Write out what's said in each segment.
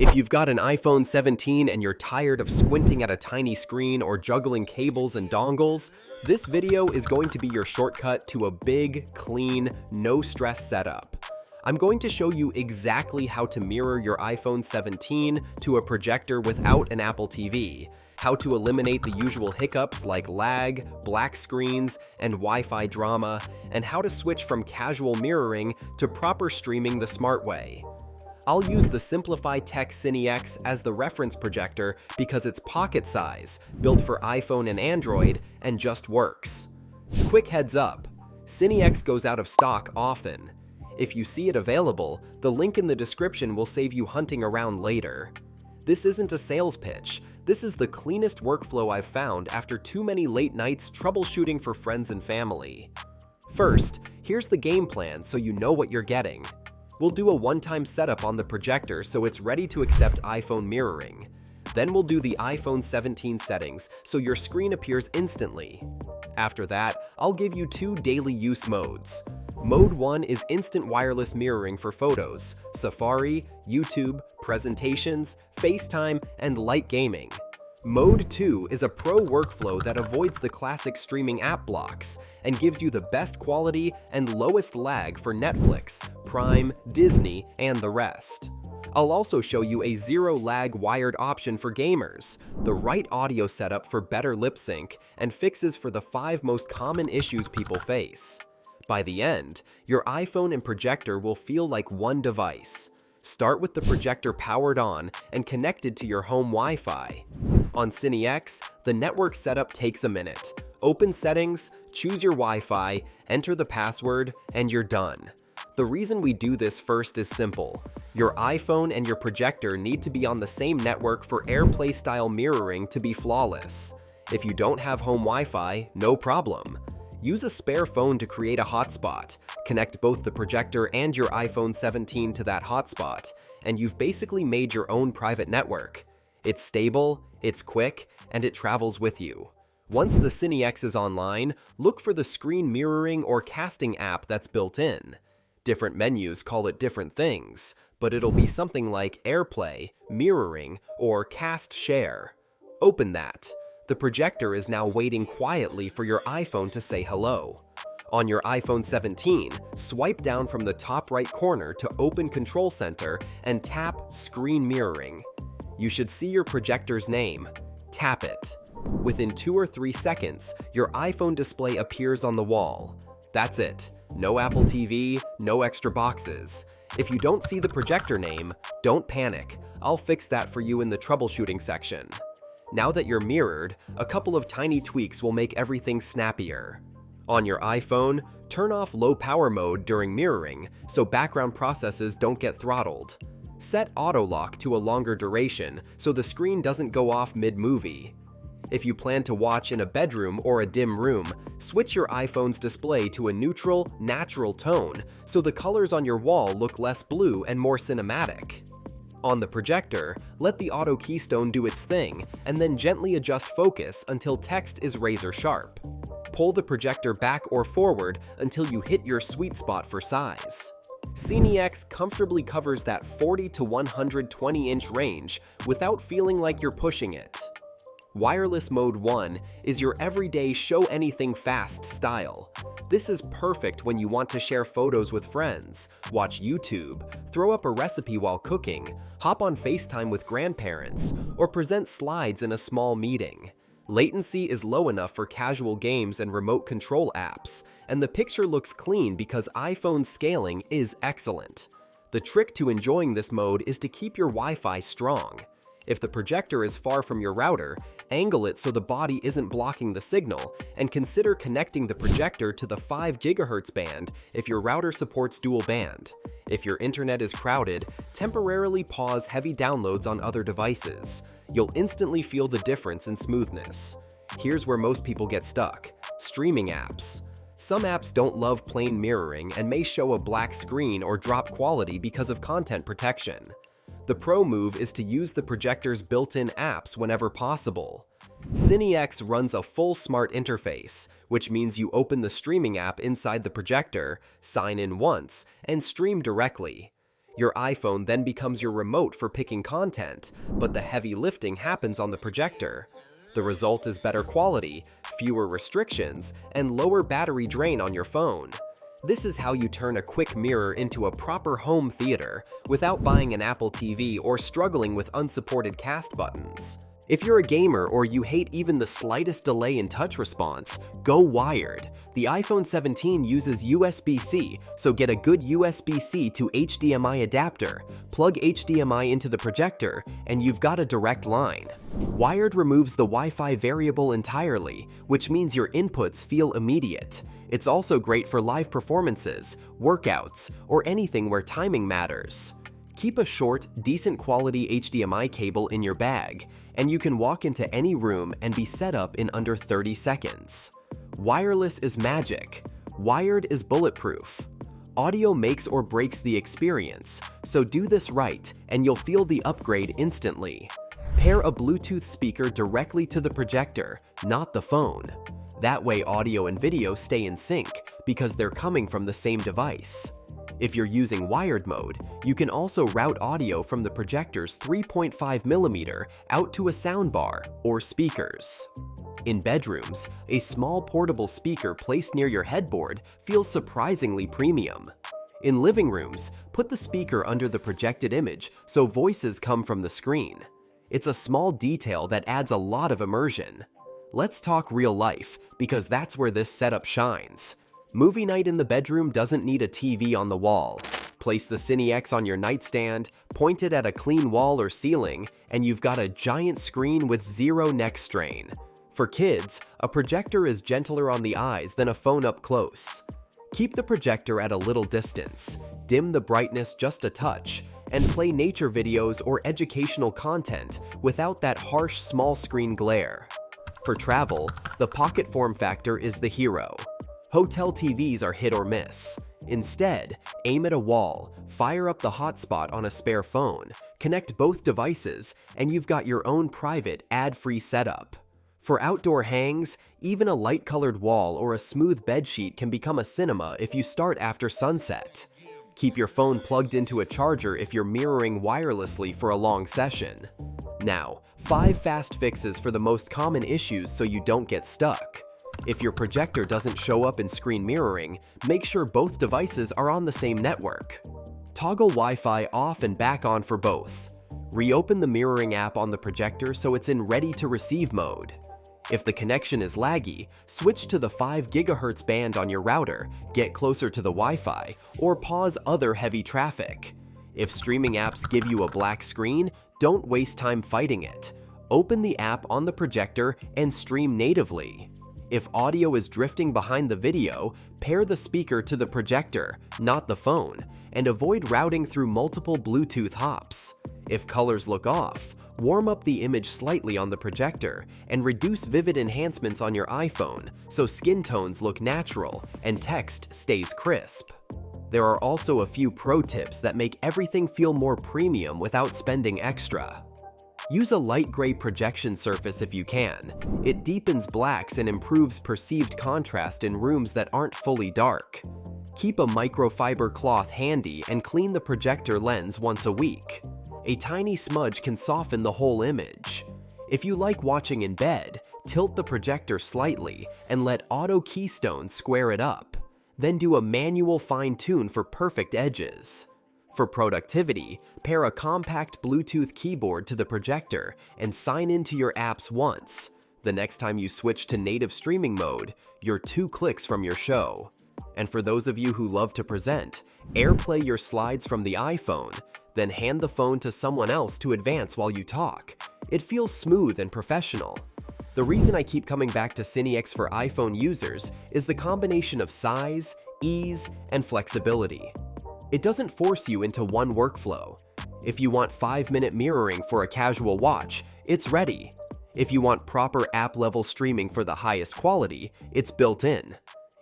If you've got an iPhone 17 and you're tired of squinting at a tiny screen or juggling cables and dongles, this video is going to be your shortcut to a big, clean, no-stress setup. I'm going to show you exactly how to mirror your iPhone 17 to a projector without an Apple TV, how to eliminate the usual hiccups like lag, black screens, and Wi-Fi drama, and how to switch from casual mirroring to proper streaming the smart way. I'll use the SimplifyTech CineX as the reference projector because it's pocket size, built for iPhone and Android, and just works. Quick heads up, CineX goes out of stock often. If you see it available, the link in the description will save you hunting around later. This isn't a sales pitch, this is the cleanest workflow I've found after too many late nights troubleshooting for friends and family. First, here's the game plan so you know what you're getting. We'll do a one-time setup on the projector so it's ready to accept iPhone mirroring. Then we'll do the iPhone 17 settings so your screen appears instantly. After that, I'll give you two daily use modes. Mode 1 is instant wireless mirroring for photos, Safari, YouTube, presentations, FaceTime, and light gaming. Mode 2 is a pro workflow that avoids the classic streaming app blocks and gives you the best quality and lowest lag for Netflix, Prime, Disney, and the rest. I'll also show you a zero-lag wired option for gamers, the right audio setup for better lip sync, and fixes for the 5 most common issues people face. By the end, your iPhone and projector will feel like one device. Start with the projector powered on and connected to your home Wi-Fi. On CineX, the network setup takes a minute. Open Settings, choose your Wi-Fi, enter the password, and you're done. The reason we do this first is simple. Your iPhone and your projector need to be on the same network for AirPlay-style mirroring to be flawless. If you don't have home Wi-Fi, no problem. Use a spare phone to create a hotspot, connect both the projector and your iPhone 17 to that hotspot, and you've basically made your own private network. It's stable, it's quick, and it travels with you. Once the CineX is online, look for the screen mirroring or casting app that's built in. Different menus call it different things, but it'll be something like AirPlay, mirroring, or cast share. Open that. The projector is now waiting quietly for your iPhone to say hello. On your iPhone 17, swipe down from the top right corner to open Control Center and tap Screen Mirroring. You should see your projector's name. Tap it. Within 2 or 3 seconds, your iPhone display appears on the wall. That's it. No Apple TV, no extra boxes. If you don't see the projector name, don't panic. I'll fix that for you in the troubleshooting section. Now that you're mirrored, a couple of tiny tweaks will make everything snappier. On your iPhone, turn off low power mode during mirroring so background processes don't get throttled. Set auto lock to a longer duration so the screen doesn't go off mid-movie. If you plan to watch in a bedroom or a dim room, switch your iPhone's display to a neutral, natural tone so the colors on your wall look less blue and more cinematic. On the projector, let the auto keystone do its thing and then gently adjust focus until text is razor sharp. Pull the projector back or forward until you hit your sweet spot for size. CineX comfortably covers that 40 to 120-inch range without feeling like you're pushing it. Wireless Mode 1 is your everyday show-anything-fast style. This is perfect when you want to share photos with friends, watch YouTube, throw up a recipe while cooking, hop on FaceTime with grandparents, or present slides in a small meeting. Latency is low enough for casual games and remote control apps, and the picture looks clean because iPhone's scaling is excellent. The trick to enjoying this mode is to keep your Wi-Fi strong. If the projector is far from your router, angle it so the body isn't blocking the signal, and consider connecting the projector to the 5 GHz band if your router supports dual band. If your internet is crowded, temporarily pause heavy downloads on other devices. You'll instantly feel the difference in smoothness. Here's where most people get stuck: streaming apps. Some apps don't love plain mirroring and may show a black screen or drop quality because of content protection. The pro move is to use the projector's built-in apps whenever possible. CineX runs a full smart interface, which means you open the streaming app inside the projector, sign in once, and stream directly. Your iPhone then becomes your remote for picking content, but the heavy lifting happens on the projector. The result is better quality, fewer restrictions, and lower battery drain on your phone. This is how you turn a quick mirror into a proper home theater without buying an Apple TV or struggling with unsupported cast buttons. If you're a gamer or you hate even the slightest delay in touch response, go wired. The iPhone 17 uses USB-C, so get a good USB-C to HDMI adapter, plug HDMI into the projector, and you've got a direct line. Wired removes the Wi-Fi variable entirely, which means your inputs feel immediate. It's also great for live performances, workouts, or anything where timing matters. Keep a short, decent quality HDMI cable in your bag, and you can walk into any room and be set up in under 30 seconds. Wireless is magic. Wired is bulletproof. Audio makes or breaks the experience, so do this right and you'll feel the upgrade instantly. Pair a Bluetooth speaker directly to the projector, not the phone. That way audio and video stay in sync because they're coming from the same device. If you're using wired mode, you can also route audio from the projector's 3.5mm out to a soundbar or speakers. In bedrooms, a small portable speaker placed near your headboard feels surprisingly premium. In living rooms, put the speaker under the projected image so voices come from the screen. It's a small detail that adds a lot of immersion. Let's talk real life, because that's where this setup shines. Movie night in the bedroom doesn't need a TV on the wall. Place the CineX on your nightstand, point it at a clean wall or ceiling, and you've got a giant screen with zero neck strain. For kids, a projector is gentler on the eyes than a phone up close. Keep the projector at a little distance, dim the brightness just a touch, and play nature videos or educational content without that harsh small screen glare. For travel, the pocket form factor is the hero. Hotel TVs are hit or miss. Instead, aim at a wall, fire up the hotspot on a spare phone, connect both devices, and you've got your own private, ad-free setup. For outdoor hangs, even a light-colored wall or a smooth bedsheet can become a cinema if you start after sunset. Keep your phone plugged into a charger if you're mirroring wirelessly for a long session. Now, 5 fast fixes for the most common issues so you don't get stuck. If your projector doesn't show up in screen mirroring, make sure both devices are on the same network. Toggle Wi-Fi off and back on for both. Reopen the mirroring app on the projector so it's in ready-to-receive mode. If the connection is laggy, switch to the 5 GHz band on your router, get closer to the Wi-Fi, or pause other heavy traffic. If streaming apps give you a black screen, don't waste time fighting it. Open the app on the projector and stream natively. If audio is drifting behind the video, pair the speaker to the projector, not the phone, and avoid routing through multiple Bluetooth hops. If colors look off, warm up the image slightly on the projector and reduce vivid enhancements on your iPhone so skin tones look natural and text stays crisp. There are also a few pro tips that make everything feel more premium without spending extra. Use a light gray projection surface if you can. It deepens blacks and improves perceived contrast in rooms that aren't fully dark. Keep a microfiber cloth handy and clean the projector lens once a week. A tiny smudge can soften the whole image. If you like watching in bed, tilt the projector slightly and let auto keystone square it up. Then do a manual fine-tune for perfect edges. For productivity, pair a compact Bluetooth keyboard to the projector and sign into your apps once. The next time you switch to native streaming mode, you're 2 clicks from your show. And for those of you who love to present, AirPlay your slides from the iPhone, then hand the phone to someone else to advance while you talk. It feels smooth and professional. The reason I keep coming back to CineX for iPhone users is the combination of size, ease, and flexibility. It doesn't force you into one workflow. If you want 5-minute mirroring for a casual watch, it's ready. If you want proper app-level streaming for the highest quality, it's built in.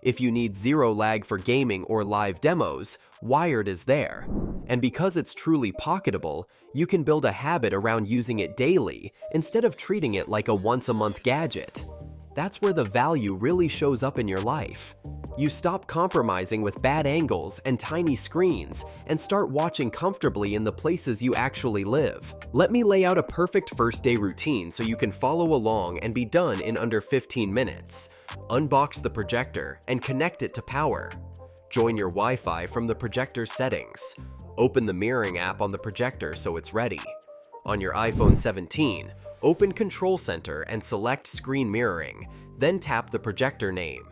If you need zero lag for gaming or live demos, wired is there. And because it's truly pocketable, you can build a habit around using it daily instead of treating it like a once-a-month gadget. That's where the value really shows up in your life. You stop compromising with bad angles and tiny screens and start watching comfortably in the places you actually live. Let me lay out a perfect first day routine so you can follow along and be done in under 15 minutes. Unbox the projector and connect it to power. Join your Wi-Fi from the projector settings. Open the mirroring app on the projector so it's ready. On your iPhone 17, open Control Center and select Screen Mirroring, then tap the projector name.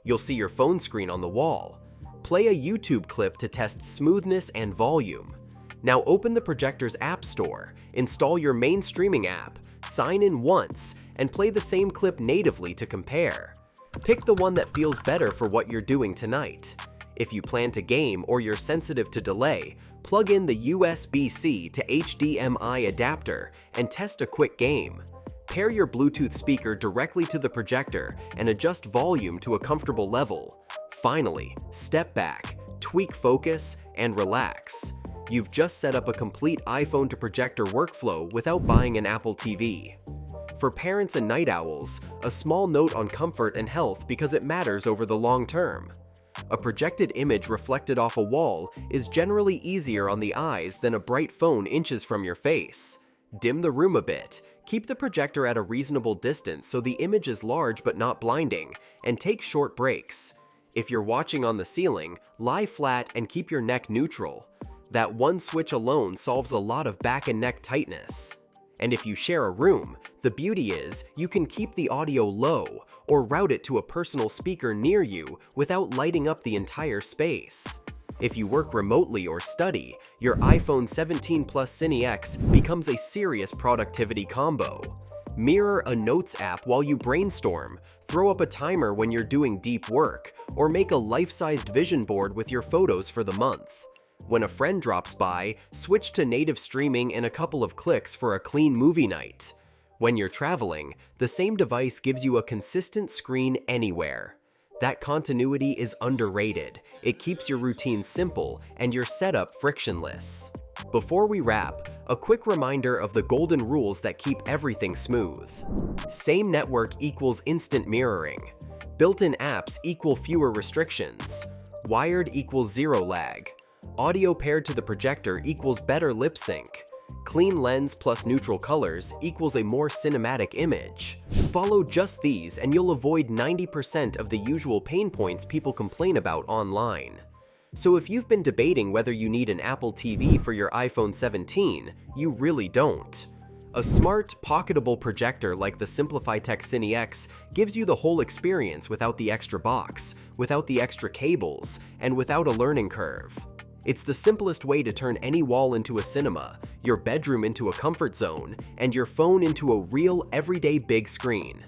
You'll see your phone screen on the wall. Play a YouTube clip to test smoothness and volume. Now open the projector's app store, install your main streaming app, sign in once, and play the same clip natively to compare. Pick the one that feels better for what you're doing tonight. If you plan to game or you're sensitive to delay, plug in the USB-C to HDMI adapter and test a quick game. Pair your Bluetooth speaker directly to the projector and adjust volume to a comfortable level. Finally, step back, tweak focus, and relax. You've just set up a complete iPhone to projector workflow without buying an Apple TV. For parents and night owls, a small note on comfort and health because it matters over the long term. A projected image reflected off a wall is generally easier on the eyes than a bright phone inches from your face. Dim the room a bit. Keep the projector at a reasonable distance so the image is large but not blinding, and take short breaks. If you're watching on the ceiling, lie flat and keep your neck neutral. That one switch alone solves a lot of back and neck tightness. And if you share a room, the beauty is you can keep the audio low or route it to a personal speaker near you without lighting up the entire space. If you work remotely or study, your iPhone 17 Plus Cine X becomes a serious productivity combo. Mirror a notes app while you brainstorm, throw up a timer when you're doing deep work, or make a life-sized vision board with your photos for the month. When a friend drops by, switch to native streaming in a couple of clicks for a clean movie night. When you're traveling, the same device gives you a consistent screen anywhere. That continuity is underrated. It keeps your routine simple and your setup frictionless. Before we wrap, a quick reminder of the golden rules that keep everything smooth. Same network equals instant mirroring. Built-in apps equal fewer restrictions. Wired equals zero lag. Audio paired to the projector equals better lip sync. Clean lens plus neutral colors equals a more cinematic image. Follow just these and you'll avoid 90% of the usual pain points people complain about online. So if you've been debating whether you need an Apple TV for your iPhone 17, you really don't. A smart, pocketable projector like the SimplifyTech Cine X gives you the whole experience without the extra box, without the extra cables, and without a learning curve. It's the simplest way to turn any wall into a cinema, your bedroom into a comfort zone, and your phone into a real, everyday big screen.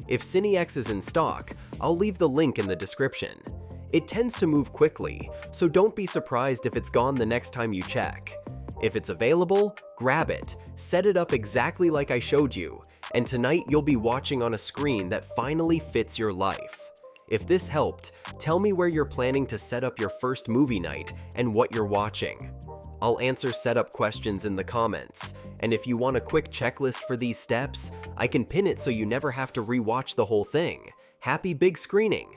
If Cine X is in stock, I'll leave the link in the description. It tends to move quickly, so don't be surprised if it's gone the next time you check. If it's available, grab it, set it up exactly like I showed you, and tonight you'll be watching on a screen that finally fits your life. If this helped, tell me where you're planning to set up your first movie night and what you're watching. I'll answer setup questions in the comments, and if you want a quick checklist for these steps, I can pin it so you never have to rewatch the whole thing. Happy big screening!